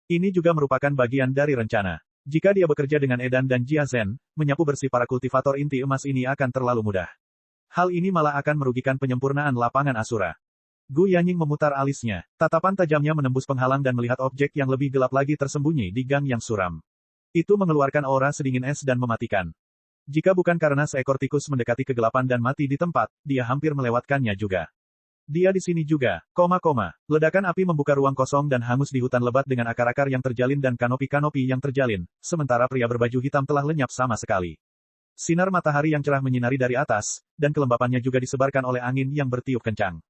Ini juga merupakan bagian dari rencana. Jika dia bekerja dengan Edan dan Jia Zhen, menyapu bersih para kultivator inti emas ini akan terlalu mudah. Hal ini malah akan merugikan penyempurnaan lapangan Asura. Gu Yanying memutar alisnya. Tatapan tajamnya menembus penghalang dan melihat objek yang lebih gelap lagi tersembunyi di gang yang suram. Itu mengeluarkan aura sedingin es dan mematikan. Jika bukan karena seekor tikus mendekati kegelapan dan mati di tempat, dia hampir melewatkannya juga. Dia di sini juga, Ledakan api membuka ruang kosong dan hangus di hutan lebat dengan akar-akar yang terjalin dan kanopi-kanopi yang terjalin, sementara pria berbaju hitam telah lenyap sama sekali. Sinar matahari yang cerah menyinari dari atas, dan kelembapannya juga disebarkan oleh angin yang bertiup kencang.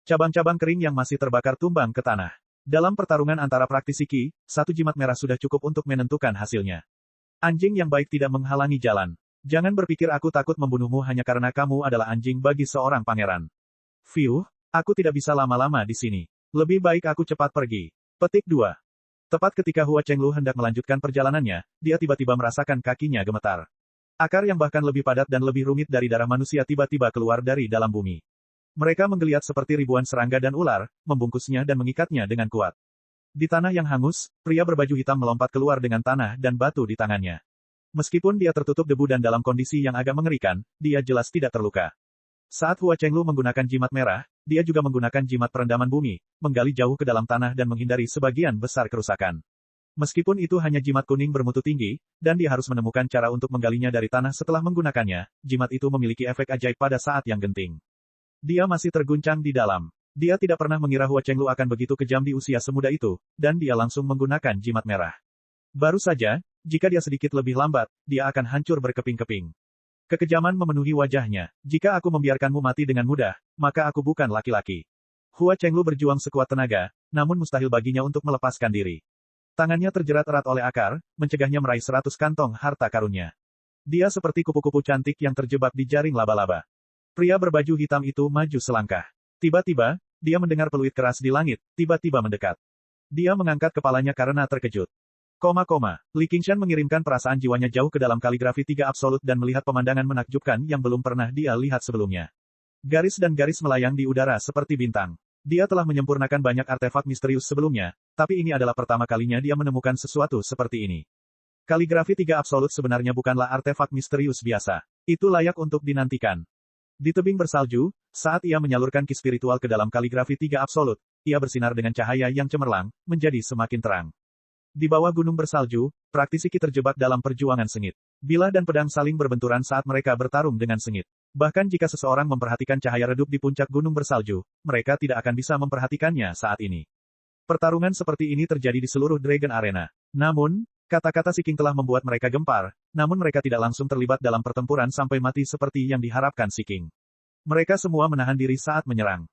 Cabang-cabang kering yang masih terbakar tumbang ke tanah. Dalam pertarungan antara praktisi Qi, 1 jimat merah sudah cukup untuk menentukan hasilnya. Anjing yang baik tidak menghalangi jalan. Jangan berpikir aku takut membunuhmu hanya karena kamu adalah anjing bagi seorang pangeran. Fiuh, Aku tidak bisa lama-lama di sini. Lebih baik aku cepat pergi. Petik 2. Tepat ketika Hua Chenglu hendak melanjutkan perjalanannya, dia tiba-tiba merasakan kakinya gemetar. Akar yang bahkan lebih padat dan lebih rumit dari darah manusia tiba-tiba keluar dari dalam bumi. Mereka menggeliat seperti ribuan serangga dan ular, membungkusnya dan mengikatnya dengan kuat. Di tanah yang hangus, pria berbaju hitam melompat keluar dengan tanah dan batu di tangannya. Meskipun dia tertutup debu dan dalam kondisi yang agak mengerikan, dia jelas tidak terluka. Saat Hua Chenglu menggunakan jimat merah, dia juga menggunakan jimat perendaman bumi, menggali jauh ke dalam tanah dan menghindari sebagian besar kerusakan. Meskipun itu hanya jimat kuning bermutu tinggi, dan dia harus menemukan cara untuk menggalinya dari tanah setelah menggunakannya, jimat itu memiliki efek ajaib pada saat yang genting. Dia masih terguncang di dalam. Dia tidak pernah mengira Hua Chenglu akan begitu kejam di usia semuda itu, dan dia langsung menggunakan jimat merah. Baru saja, jika dia sedikit lebih lambat, dia akan hancur berkeping-keping. Kekejaman memenuhi wajahnya. Jika aku membiarkanmu mati dengan mudah, maka aku bukan laki-laki. Hua Chenglu berjuang sekuat tenaga, namun mustahil baginya untuk melepaskan diri. Tangannya terjerat erat oleh akar, mencegahnya meraih 100 kantong harta karunnya. Dia seperti kupu-kupu cantik yang terjebak di jaring laba-laba. Pria berbaju hitam itu maju selangkah. Tiba-tiba, dia mendengar peluit keras di langit, tiba-tiba mendekat. Dia mengangkat kepalanya karena terkejut. Li Qingshan mengirimkan perasaan jiwanya jauh ke dalam kaligrafi 3 absolut dan melihat pemandangan menakjubkan yang belum pernah dia lihat sebelumnya. Garis dan garis melayang di udara seperti bintang. Dia telah menyempurnakan banyak artefak misterius sebelumnya, tapi ini adalah pertama kalinya dia menemukan sesuatu seperti ini. Kaligrafi 3 absolut sebenarnya bukanlah artefak misterius biasa. Itu layak untuk dinantikan. Di tebing bersalju, saat ia menyalurkan ki spiritual ke dalam kaligrafi 3 absolut, ia bersinar dengan cahaya yang cemerlang, menjadi semakin terang. Di bawah gunung bersalju, praktisi ki terjebak dalam perjuangan sengit. Bilah dan pedang saling berbenturan saat mereka bertarung dengan sengit. Bahkan jika seseorang memperhatikan cahaya redup di puncak gunung bersalju, mereka tidak akan bisa memperhatikannya saat ini. Pertarungan seperti ini terjadi di seluruh Dragon Arena. Namun, kata-kata Si King telah membuat mereka gempar, namun mereka tidak langsung terlibat dalam pertempuran sampai mati seperti yang diharapkan Si King. Mereka semua menahan diri saat menyerang.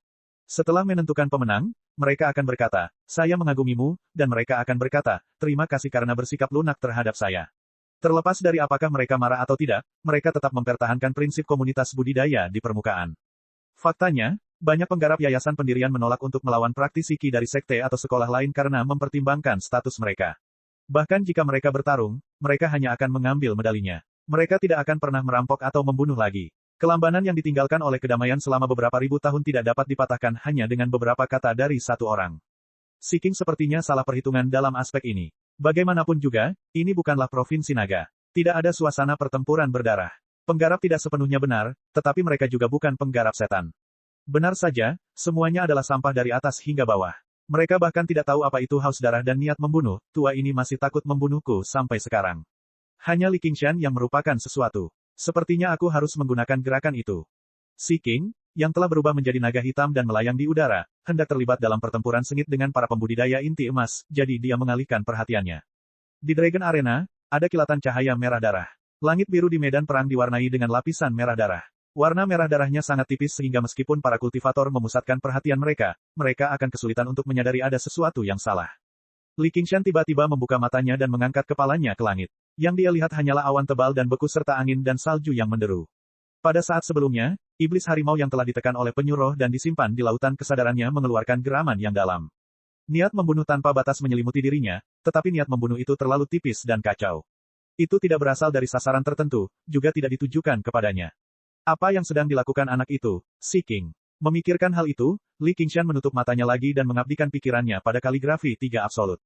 Setelah menentukan pemenang, mereka akan berkata, "Saya mengagumimu," dan mereka akan berkata, "Terima kasih karena bersikap lunak terhadap saya." Terlepas dari apakah mereka marah atau tidak, mereka tetap mempertahankan prinsip komunitas budidaya di permukaan. Faktanya, banyak penggarap yayasan pendirian menolak untuk melawan praktisi ki dari sekte atau sekolah lain karena mempertimbangkan status mereka. Bahkan jika mereka bertarung, mereka hanya akan mengambil medalinya. Mereka tidak akan pernah merampok atau membunuh lagi. Kelambanan yang ditinggalkan oleh kedamaian selama beberapa ribu tahun tidak dapat dipatahkan hanya dengan beberapa kata dari satu orang. Si King sepertinya salah perhitungan dalam aspek ini. Bagaimanapun juga, ini bukanlah provinsi naga. Tidak ada suasana pertempuran berdarah. Penggarap tidak sepenuhnya benar, tetapi mereka juga bukan penggarap setan. Benar saja, semuanya adalah sampah dari atas hingga bawah. Mereka bahkan tidak tahu apa itu haus darah dan niat membunuh, tua ini masih takut membunuhku sampai sekarang. Hanya Li Qingshan yang merupakan sesuatu. Sepertinya aku harus menggunakan gerakan itu. Si King, yang telah berubah menjadi naga hitam dan melayang di udara, hendak terlibat dalam pertempuran sengit dengan para pembudidaya inti emas, jadi dia mengalihkan perhatiannya. Di Dragon Arena, ada kilatan cahaya merah darah. Langit biru di medan perang diwarnai dengan lapisan merah darah. Warna merah darahnya sangat tipis sehingga meskipun para kultivator memusatkan perhatian mereka, mereka akan kesulitan untuk menyadari ada sesuatu yang salah. Li Qingshan tiba-tiba membuka matanya dan mengangkat kepalanya ke langit. Yang dia lihat hanyalah awan tebal dan beku serta angin dan salju yang menderu. Pada saat sebelumnya, iblis harimau yang telah ditekan oleh penyuruh dan disimpan di lautan kesadarannya mengeluarkan geraman yang dalam. Niat membunuh tanpa batas menyelimuti dirinya, tetapi niat membunuh itu terlalu tipis dan kacau. Itu tidak berasal dari sasaran tertentu, juga tidak ditujukan kepadanya. Apa yang sedang dilakukan anak itu, Si King? Memikirkan hal itu, Li Qingshan menutup matanya lagi dan mengabdikan pikirannya pada kaligrafi 3 absolut.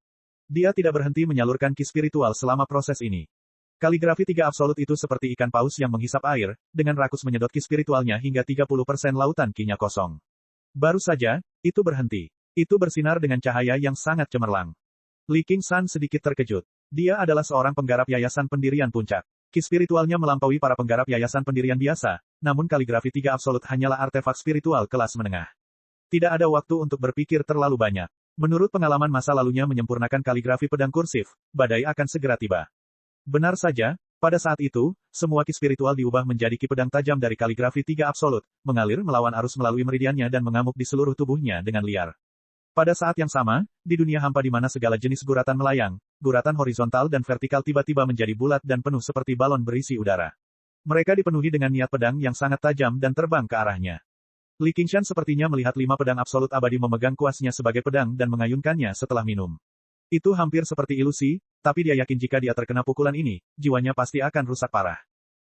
Dia tidak berhenti menyalurkan ki spiritual selama proses ini. Kaligrafi 3 absolut itu seperti ikan paus yang menghisap air, dengan rakus menyedot ki spiritualnya hingga 30% lautan kinya kosong. Baru saja, itu berhenti. Itu bersinar dengan cahaya yang sangat cemerlang. Li Qingshan sedikit terkejut. Dia adalah seorang penggarap yayasan pendirian puncak. Ki spiritualnya melampaui para penggarap yayasan pendirian biasa, namun kaligrafi 3 absolut hanyalah artefak spiritual kelas menengah. Tidak ada waktu untuk berpikir terlalu banyak. Menurut pengalaman masa lalunya menyempurnakan kaligrafi pedang kursif, badai akan segera tiba. Benar saja, pada saat itu, semua ki spiritual diubah menjadi ki pedang tajam dari kaligrafi 3 absolut, mengalir melawan arus melalui meridiannya dan mengamuk di seluruh tubuhnya dengan liar. Pada saat yang sama, di dunia hampa di mana segala jenis guratan melayang, guratan horizontal dan vertikal tiba-tiba menjadi bulat dan penuh seperti balon berisi udara. Mereka dipenuhi dengan niat pedang yang sangat tajam dan terbang ke arahnya. Li Qingshan sepertinya melihat 5 pedang absolut abadi memegang kuasnya sebagai pedang dan mengayunkannya setelah minum. Itu hampir seperti ilusi, tapi dia yakin jika dia terkena pukulan ini, jiwanya pasti akan rusak parah.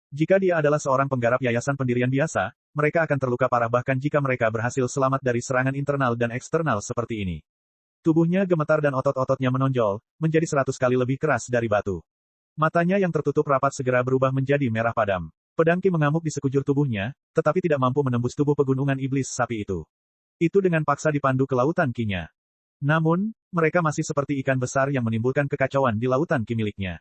Jika dia adalah seorang penggarap yayasan pendirian biasa, mereka akan terluka parah bahkan jika mereka berhasil selamat dari serangan internal dan eksternal seperti ini. Tubuhnya gemetar dan otot-ototnya menonjol, menjadi 100 kali lebih keras dari batu. Matanya yang tertutup rapat segera berubah menjadi merah padam. Pedang Qi mengamuk di sekujur tubuhnya, tetapi tidak mampu menembus tubuh pegunungan iblis sapi itu. Itu dengan paksa dipandu ke lautan Qi-nya. Namun, mereka masih seperti ikan besar yang menimbulkan kekacauan di lautan Qi miliknya.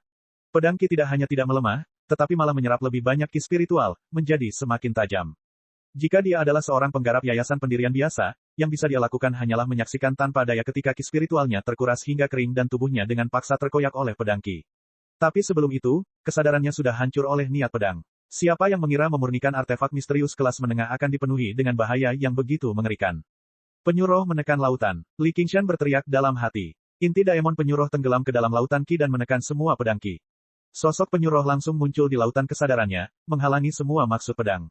Pedang Qi tidak hanya tidak melemah, tetapi malah menyerap lebih banyak Qi spiritual, menjadi semakin tajam. Jika dia adalah seorang penggarap yayasan pendirian biasa, yang bisa dia lakukan hanyalah menyaksikan tanpa daya ketika Qi spiritualnya terkuras hingga kering dan tubuhnya dengan paksa terkoyak oleh pedang Qi. Tapi sebelum itu, kesadarannya sudah hancur oleh niat pedang. Siapa yang mengira memurnikan artefak misterius kelas menengah akan dipenuhi dengan bahaya yang begitu mengerikan? Penyuruh menekan lautan. Li Qingshan berteriak dalam hati. Inti daemon penyuruh tenggelam ke dalam lautan Qi dan menekan semua pedang Qi. Sosok penyuruh langsung muncul di lautan kesadarannya, menghalangi semua maksud pedang.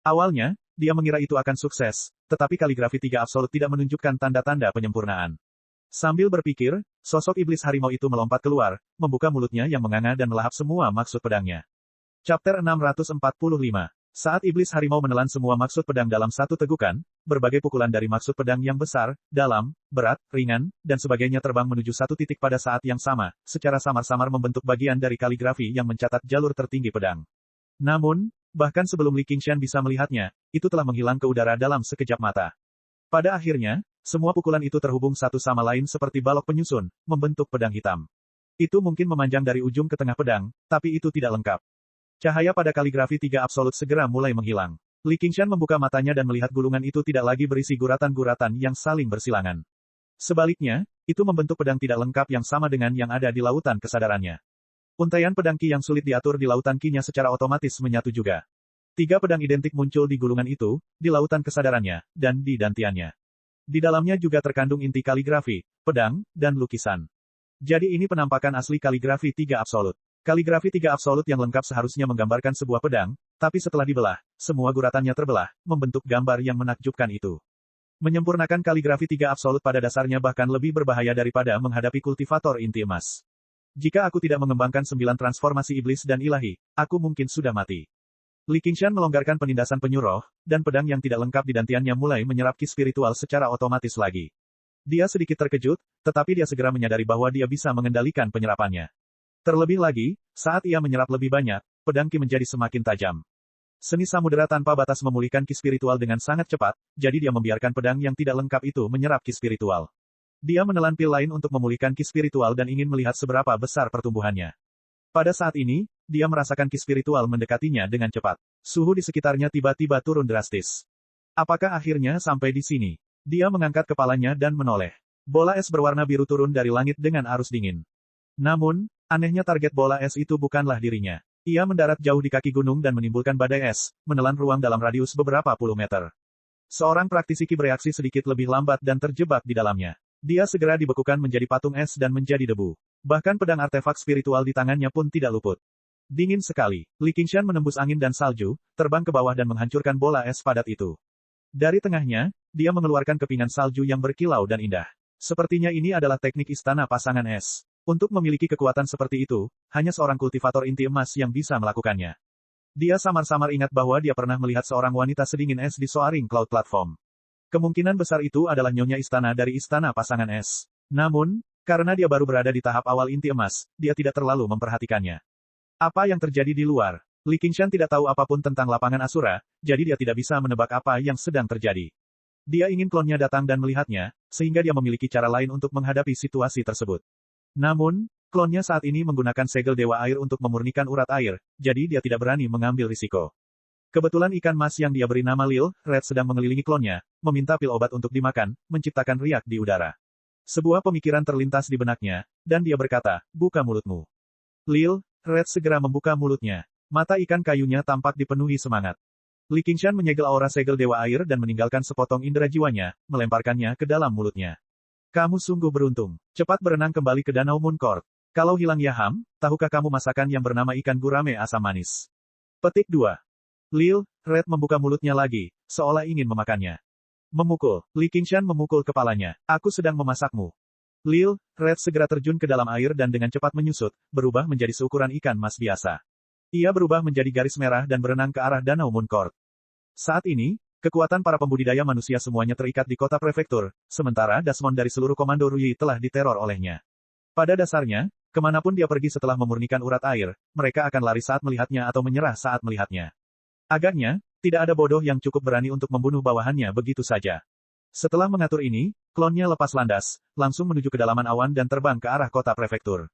Awalnya, dia mengira itu akan sukses, tetapi kaligrafi 3 absolut tidak menunjukkan tanda-tanda penyempurnaan. Sambil berpikir, sosok iblis harimau itu melompat keluar, membuka mulutnya yang menganga dan melahap semua maksud pedangnya. Chapter 645. Saat iblis harimau menelan semua maksud pedang dalam satu tegukan, berbagai pukulan dari maksud pedang yang besar, dalam, berat, ringan, dan sebagainya terbang menuju satu titik pada saat yang sama, secara samar-samar membentuk bagian dari kaligrafi yang mencatat jalur tertinggi pedang. Namun, bahkan sebelum Li Qingshan bisa melihatnya, itu telah menghilang ke udara dalam sekejap mata. Pada akhirnya, semua pukulan itu terhubung satu sama lain seperti balok penyusun, membentuk pedang hitam. Itu mungkin memanjang dari ujung ke tengah pedang, tapi itu tidak lengkap. Cahaya pada kaligrafi 3 absolut segera mulai menghilang. Li Qingshan membuka matanya dan melihat gulungan itu tidak lagi berisi guratan-guratan yang saling bersilangan. Sebaliknya, itu membentuk pedang tidak lengkap yang sama dengan yang ada di lautan kesadarannya. Untaian pedang Qi yang sulit diatur di lautan Qi-nya secara otomatis menyatu juga. 3 pedang identik muncul di gulungan itu, di lautan kesadarannya, dan di dantiannya. Di dalamnya juga terkandung inti kaligrafi, pedang, dan lukisan. Jadi ini penampakan asli kaligrafi 3 absolut. Kaligrafi 3 absolut yang lengkap seharusnya menggambarkan sebuah pedang, tapi setelah dibelah, semua guratannya terbelah, membentuk gambar yang menakjubkan itu. Menyempurnakan kaligrafi 3 absolut pada dasarnya bahkan lebih berbahaya daripada menghadapi kultivator inti emas. Jika aku tidak mengembangkan 9 transformasi iblis dan ilahi, aku mungkin sudah mati. Li Qingshan melonggarkan penindasan penyuruh, dan pedang yang tidak lengkap di dantiannya mulai menyerap Qi spiritual secara otomatis lagi. Dia sedikit terkejut, tetapi dia segera menyadari bahwa dia bisa mengendalikan penyerapannya. Terlebih lagi, saat ia menyerap lebih banyak, pedang Qi menjadi semakin tajam. Seni samudera tanpa batas memulihkan Qi spiritual dengan sangat cepat, jadi dia membiarkan pedang yang tidak lengkap itu menyerap Qi spiritual. Dia menelan pil lain untuk memulihkan Qi spiritual dan ingin melihat seberapa besar pertumbuhannya. Pada saat ini, dia merasakan Qi spiritual mendekatinya dengan cepat. Suhu di sekitarnya tiba-tiba turun drastis. Apakah akhirnya sampai di sini? Dia mengangkat kepalanya dan menoleh. Bola es berwarna biru turun dari langit dengan arus dingin. Namun, anehnya target bola es itu bukanlah dirinya. Ia mendarat jauh di kaki gunung dan menimbulkan badai es, menelan ruang dalam radius beberapa puluh meter. Seorang praktisi Qi bereaksi sedikit lebih lambat dan terjebak di dalamnya. Dia segera dibekukan menjadi patung es dan menjadi debu. Bahkan pedang artefak spiritual di tangannya pun tidak luput. Dingin sekali. Li Qingshan menembus angin dan salju, terbang ke bawah dan menghancurkan bola es padat itu. Dari tengahnya, dia mengeluarkan kepingan salju yang berkilau dan indah. Sepertinya ini adalah teknik istana pasangan es. Untuk memiliki kekuatan seperti itu, hanya seorang kultivator inti emas yang bisa melakukannya. Dia samar-samar ingat bahwa dia pernah melihat seorang wanita sedingin es di Soaring Cloud Platform. Kemungkinan besar itu adalah nyonya istana dari istana pasangan es. Namun, karena dia baru berada di tahap awal inti emas, dia tidak terlalu memperhatikannya. Apa yang terjadi di luar? Li Qingshan tidak tahu apapun tentang lapangan Asura, jadi dia tidak bisa menebak apa yang sedang terjadi. Dia ingin klonnya datang dan melihatnya, sehingga dia memiliki cara lain untuk menghadapi situasi tersebut. Namun, klonnya saat ini menggunakan segel Dewa Air untuk memurnikan urat air, jadi dia tidak berani mengambil risiko. Kebetulan ikan mas yang dia beri nama Lil, Red sedang mengelilingi klonnya, meminta pil obat untuk dimakan, menciptakan riak di udara. Sebuah pemikiran terlintas di benaknya, dan dia berkata, buka mulutmu. Lil, Red segera membuka mulutnya. Mata ikan kayunya tampak dipenuhi semangat. Li Qingshan menyegel aura segel Dewa Air dan meninggalkan sepotong indera jiwanya, melemparkannya ke dalam mulutnya. Kamu sungguh beruntung. Cepat berenang kembali ke Danau Moon Court. Kalau hilang Yaham, tahukah kamu masakan yang bernama ikan gurame asam manis? Petik 2. Lil, Red membuka mulutnya lagi, seolah ingin memakannya. Memukul. Li Qingshan memukul kepalanya. Aku sedang memasakmu. Lil, Red segera terjun ke dalam air dan dengan cepat menyusut, berubah menjadi seukuran ikan mas biasa. Ia berubah menjadi garis merah dan berenang ke arah danau Mooncourt. Saat ini, kekuatan para pembudidaya manusia semuanya terikat di kota prefektur, sementara Dasmon dari seluruh komando Ruyi telah diteror olehnya. Pada dasarnya, kemanapun dia pergi setelah memurnikan urat air, mereka akan lari saat melihatnya atau menyerah saat melihatnya. Agaknya, tidak ada bodoh yang cukup berani untuk membunuh bawahannya begitu saja. Setelah mengatur ini, klonnya lepas landas, langsung menuju kedalaman awan dan terbang ke arah kota prefektur.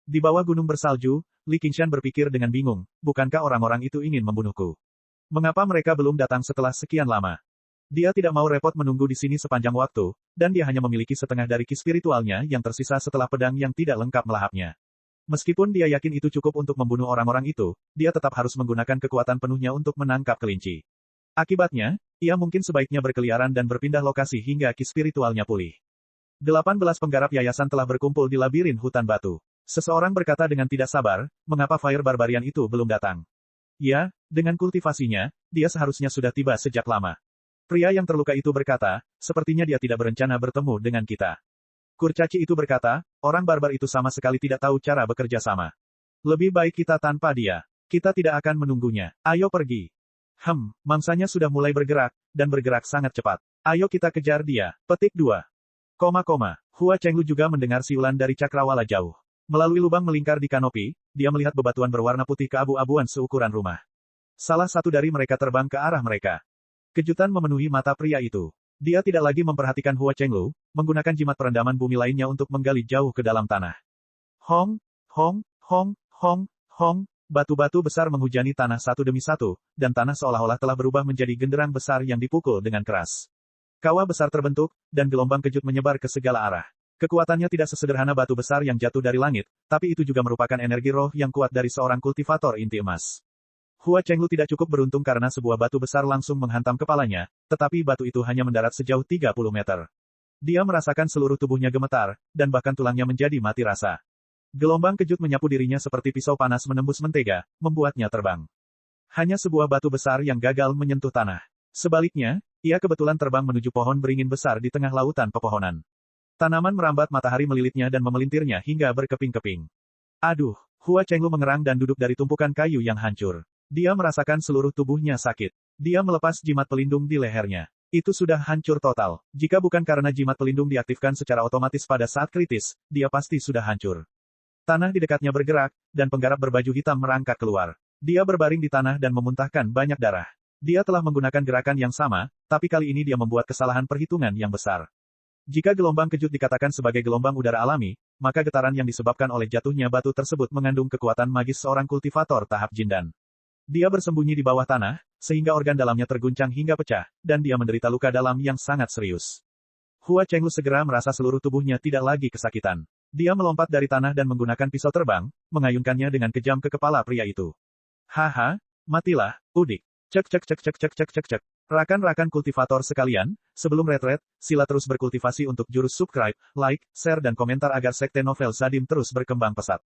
Di bawah gunung bersalju, Li Qingshan berpikir dengan bingung, bukankah orang-orang itu ingin membunuhku? Mengapa mereka belum datang setelah sekian lama? Dia tidak mau repot menunggu di sini sepanjang waktu, dan dia hanya memiliki setengah dari ki spiritualnya yang tersisa setelah pedang yang tidak lengkap melahapnya. Meskipun dia yakin itu cukup untuk membunuh orang-orang itu, dia tetap harus menggunakan kekuatan penuhnya untuk menangkap kelinci. Akibatnya, ia mungkin sebaiknya berkeliaran dan berpindah lokasi hingga ki spiritualnya pulih. 18 penggarap yayasan telah berkumpul di labirin hutan batu. Seseorang berkata dengan tidak sabar, mengapa Fire Barbarian itu belum datang? Ya, dengan kultivasinya, dia seharusnya sudah tiba sejak lama. Pria yang terluka itu berkata, sepertinya dia tidak berencana bertemu dengan kita. Kurcaci itu berkata, orang barbar itu sama sekali tidak tahu cara bekerja sama. Lebih baik kita tanpa dia. Kita tidak akan menunggunya. Ayo pergi. Mangsanya sudah mulai bergerak, dan bergerak sangat cepat. Ayo kita kejar dia. Petik 2. Hua Chenglu juga mendengar siulan dari cakrawala jauh. Melalui lubang melingkar di kanopi, dia melihat bebatuan berwarna putih keabu-abuan seukuran rumah. Salah satu dari mereka terbang ke arah mereka. Kejutan memenuhi mata pria itu. Dia tidak lagi memperhatikan Hua Chenglu, menggunakan jimat perendaman bumi lainnya untuk menggali jauh ke dalam tanah. Hong, hong, hong, hong, hong, batu-batu besar menghujani tanah satu demi satu, dan tanah seolah-olah telah berubah menjadi genderang besar yang dipukul dengan keras. Kawah besar terbentuk, dan gelombang kejut menyebar ke segala arah. Kekuatannya tidak sesederhana batu besar yang jatuh dari langit, tapi itu juga merupakan energi roh yang kuat dari seorang kultivator inti emas. Hua Chenglu tidak cukup beruntung karena sebuah batu besar langsung menghantam kepalanya, tetapi batu itu hanya mendarat sejauh 30 meter. Dia merasakan seluruh tubuhnya gemetar, dan bahkan tulangnya menjadi mati rasa. Gelombang kejut menyapu dirinya seperti pisau panas menembus mentega, membuatnya terbang. Hanya sebuah batu besar yang gagal menyentuh tanah. Sebaliknya, ia kebetulan terbang menuju pohon beringin besar di tengah lautan pepohonan. Tanaman merambat matahari melilitnya dan memelintirnya hingga berkeping-keping. Aduh, Hua Chenglu mengerang dan duduk dari tumpukan kayu yang hancur. Dia merasakan seluruh tubuhnya sakit. Dia melepas jimat pelindung di lehernya. Itu sudah hancur total. Jika bukan karena jimat pelindung diaktifkan secara otomatis pada saat kritis, dia pasti sudah hancur. Tanah di dekatnya bergerak, dan penggarap berbaju hitam merangkak keluar. Dia berbaring di tanah dan memuntahkan banyak darah. Dia telah menggunakan gerakan yang sama, tapi kali ini dia membuat kesalahan perhitungan yang besar. Jika gelombang kejut dikatakan sebagai gelombang udara alami, maka getaran yang disebabkan oleh jatuhnya batu tersebut mengandung kekuatan magis seorang kultivator tahap jindan. Dia bersembunyi di bawah tanah, sehingga organ dalamnya terguncang hingga pecah, dan dia menderita luka dalam yang sangat serius. Hua Chenglu segera merasa seluruh tubuhnya tidak lagi kesakitan. Dia melompat dari tanah dan menggunakan pisau terbang, mengayunkannya dengan kejam ke kepala pria itu. Haha, matilah, udik. Cek. Rakan-rakan kultivator sekalian, sebelum retret, sila terus berkultivasi untuk jurus subscribe, like, share dan komentar agar sekte novel Zadim terus berkembang pesat.